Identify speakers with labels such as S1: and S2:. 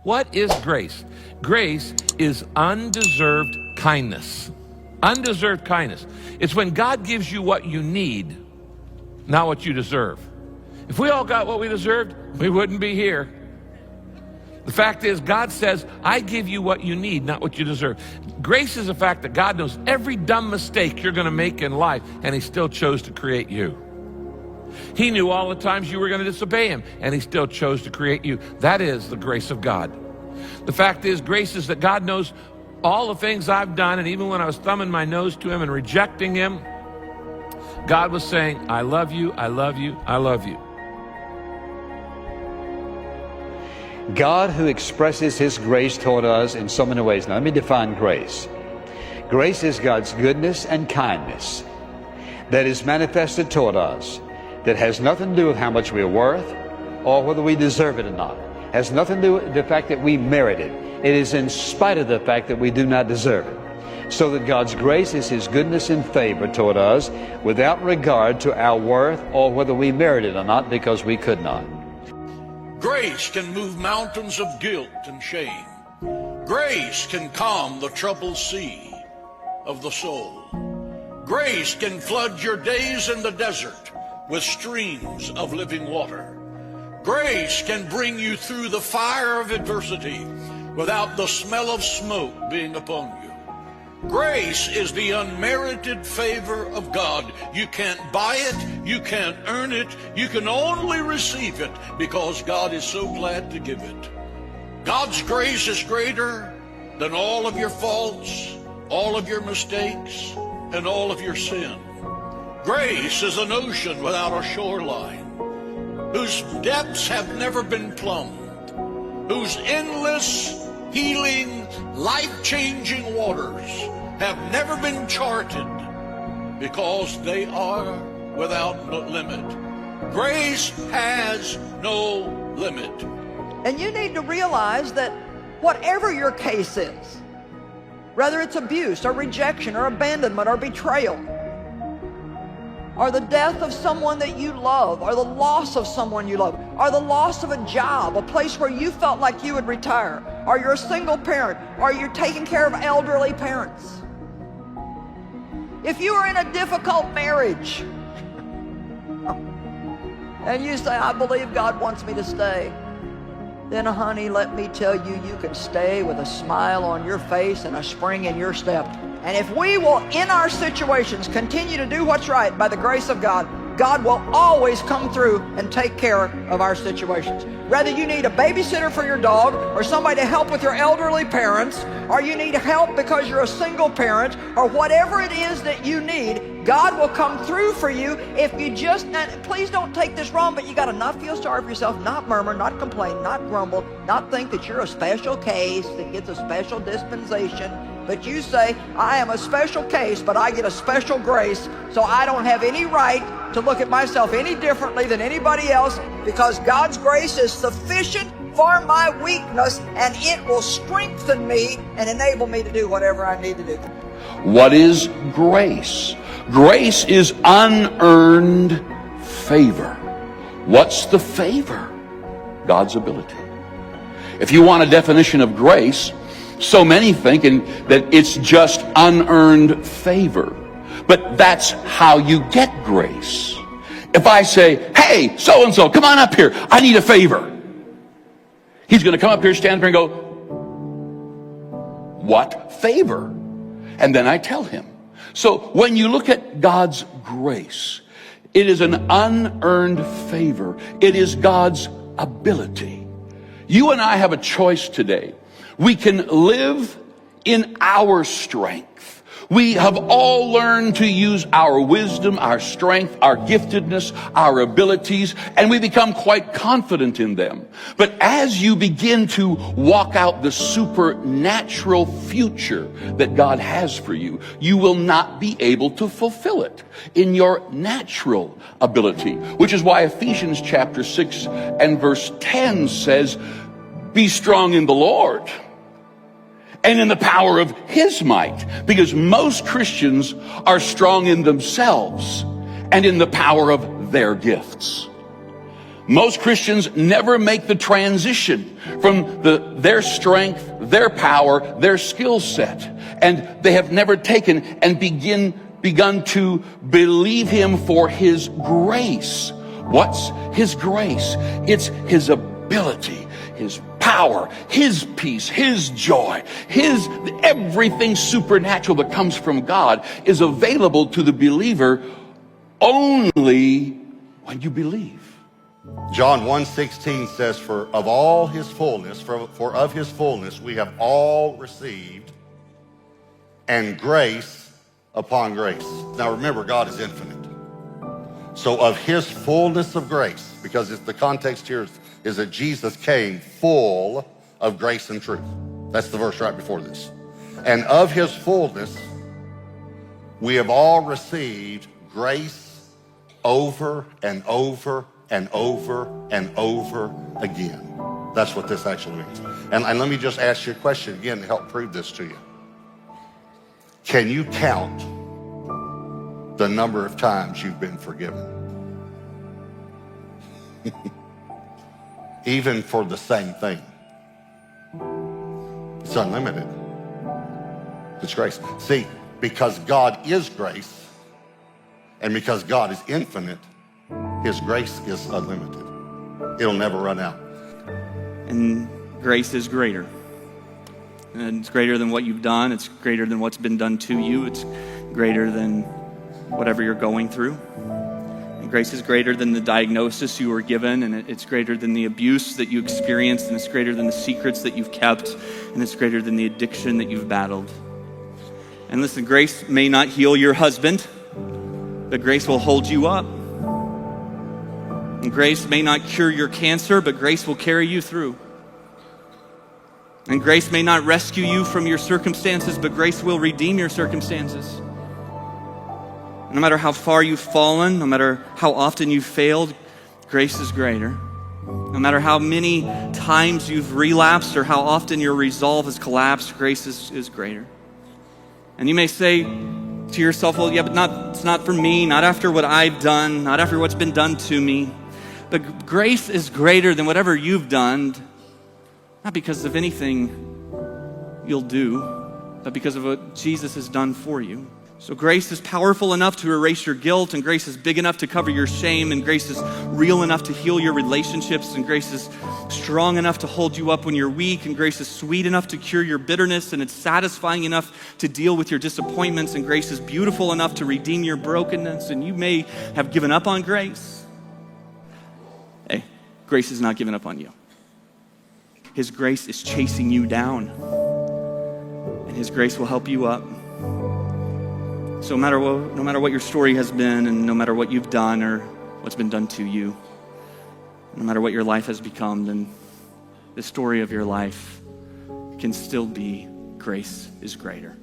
S1: What is grace? Grace is undeserved kindness. Undeserved kindness. It's when God gives you what you need, not what you deserve. If we all got what we deserved, we wouldn't be here. The fact is, God says, I give you what you need, not what you deserve. Grace is the fact that God knows every dumb mistake you're going to make in life, and he still chose to create you. He knew all the times you were going to disobey him, and he still chose to create you. That is the grace of God. The fact is, grace is that God knows all the things I've done, and even when I was thumbing my nose to him and rejecting him, God was saying, I love you, I love you, I love you.
S2: God, who expresses his grace toward us in so many ways. Now let me define grace. Grace is God's goodness and kindness that is manifested toward us, that has nothing to do with how much we're worth or whether we deserve it or not. Has nothing to do with the fact that we merit it. It is in spite of the fact that we do not deserve it. So that God's grace is his goodness and favor toward us without regard to our worth or whether we merit it or not, because we could not.
S3: Grace can move mountains of guilt and shame. Grace can calm the troubled sea of the soul. Grace can flood your days in the desert with streams of living water. Grace can bring you through the fire of adversity without the smell of smoke being upon you. Grace is the unmerited favor of God. You can't buy it, you can't earn it, you can only receive it because God is so glad to give it. God's grace is greater than all of your faults, all of your mistakes, and all of your sin. Grace is an ocean without a shoreline, whose depths have never been plumbed, whose endless, healing, life-changing waters have never been charted, because they are without limit. Grace has no limit.
S4: And you need to realize that whatever your case is, whether it's abuse or rejection or abandonment or betrayal, or the death of someone that you love, or the loss of someone you love, or the loss of a job, a place where you felt like you would retire, or you're a single parent, or you're taking care of elderly parents. If you are in a difficult marriage and you say, I believe God wants me to stay, then honey, let me tell you, you can stay with a smile on your face and a spring in your step. And if we will, in our situations, continue to do what's right by the grace of God, God will always come through and take care of our situations. Whether you need a babysitter for your dog, or somebody to help with your elderly parents, or you need help because you're a single parent, or whatever it is that you need, God will come through for you if you just, and please don't take this wrong, but you got to not feel sorry for yourself, not murmur, not complain, not grumble, not think that you're a special case that gets a special dispensation. But you say, I am a special case, but I get a special grace, so I don't have any right to look at myself any differently than anybody else, because God's grace is sufficient for my weakness, and it will strengthen me and enable me to do whatever I need to do.
S5: What is grace? Grace is unearned favor. What's the favor? God's ability. If you want a definition of grace, so many thinking that it's just unearned favor. But that's how you get grace. If I say, hey, so-and-so, come on up here, I need a favor. He's going to come up here, stand up here and go, what favor? And then I tell him. So when you look at God's grace, it is an unearned favor. It is God's ability. You and I have a choice today. We can live in our strength. We have all learned to use our wisdom, our strength, our giftedness, our abilities, and we become quite confident in them. But as you begin to walk out the supernatural future that God has for you, you will not be able to fulfill it in your natural ability, which is why Ephesians chapter 6 and verse 10 says, be strong in the Lord and in the power of his might, because most Christians are strong in themselves and in the power of their gifts. Most Christians never make the transition from their strength, their power, their skill set. And they have never taken and begun to believe him for his grace. What's his grace? It's his ability, his power, his peace, his joy, everything supernatural that comes from God is available to the believer only when you believe.
S6: John 1:16 says, for of all his fullness, for of his fullness we have all received, and grace upon grace. Now remember, God is infinite. So of his fullness of grace, because the context here is that Jesus came full of grace and truth. That's the verse right before this. And of his fullness, we have all received grace over and over and over and over again. That's what this actually means. And let me just ask you a question again to help prove this to you. Can you count the number of times you've been forgiven? Even for the same thing. It's unlimited. It's grace. See, because God is grace, and because God is infinite, his grace is unlimited. It'll never run out.
S7: And grace is greater. And it's greater than what you've done. It's greater than what's been done to you. It's greater than whatever you're going through. And grace is greater than the diagnosis you were given, and it's greater than the abuse that you experienced, and it's greater than the secrets that you've kept, and it's greater than the addiction that you've battled. And listen, grace may not heal your husband, but grace will hold you up. And grace may not cure your cancer, but grace will carry you through. And grace may not rescue you from your circumstances, but grace will redeem your circumstances. No matter how far you've fallen, no matter how often you've failed, grace is greater. No matter how many times you've relapsed or how often your resolve has collapsed, grace is greater. And you may say to yourself, well, yeah, but it's not for me, not after what I've done, not after what's been done to me. But grace is greater than whatever you've done, not because of anything you'll do, but because of what Jesus has done for you. So grace is powerful enough to erase your guilt, and grace is big enough to cover your shame, and grace is real enough to heal your relationships, and grace is strong enough to hold you up when you're weak, and grace is sweet enough to cure your bitterness, and it's satisfying enough to deal with your disappointments, and grace is beautiful enough to redeem your brokenness. And you may have given up on grace. Hey, grace has not given up on you. His grace is chasing you down, and his grace will help you up. So no matter what your story has been, and no matter what you've done or what's been done to you, no matter what your life has become, then the story of your life can still be grace is greater.